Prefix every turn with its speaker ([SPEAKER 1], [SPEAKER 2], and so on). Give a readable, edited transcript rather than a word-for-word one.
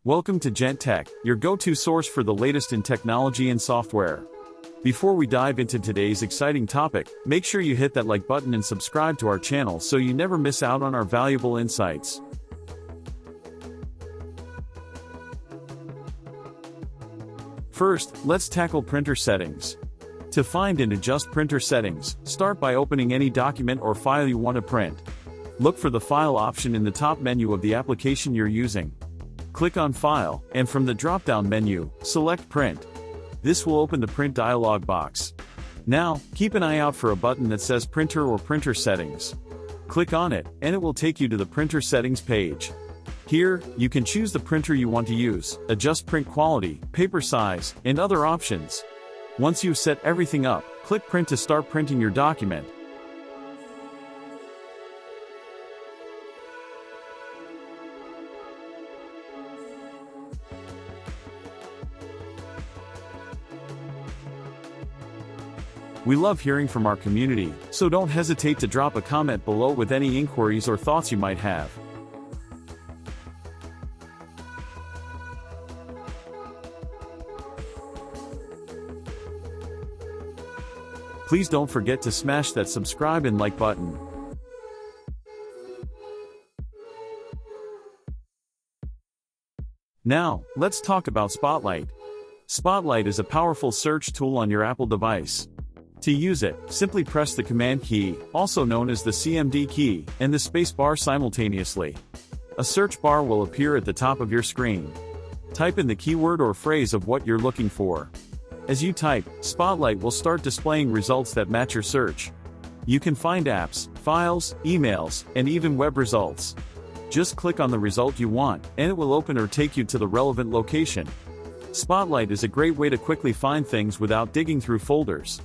[SPEAKER 1] Welcome to Jent Tech, your go-to source for the latest in technology and software. Before we dive into today's exciting topic, make sure you hit that like button and subscribe to our channel so you never miss out on our valuable insights. First, let's tackle printer settings. To find and adjust printer settings, start by opening any document or file you want to print. Look for the File option in the top menu of the application you're using. Click on File, and from the drop-down menu, select Print. This will open the Print dialog box. Now, keep an eye out for a button that says Printer or Printer Settings. Click on it, and it will take you to the Printer Settings page. Here, you can choose the printer you want to use, adjust print quality, paper size, and other options. Once you've set everything up, click Print to start printing your document. We love hearing from our community, so don't hesitate to drop a comment below with any inquiries or thoughts you might have. Please don't forget to smash that subscribe and like button. Now, let's talk about Spotlight. Spotlight is a powerful search tool on your Apple device. To use it, simply press the Command key, also known as the CMD key, and the space bar simultaneously. A search bar will appear at the top of your screen. Type in the keyword or phrase of what you're looking for. As you type, Spotlight will start displaying results that match your search. You can find apps, files, emails, and even web results. Just click on the result you want, and it will open or take you to the relevant location. Spotlight is a great way to quickly find things without digging through folders.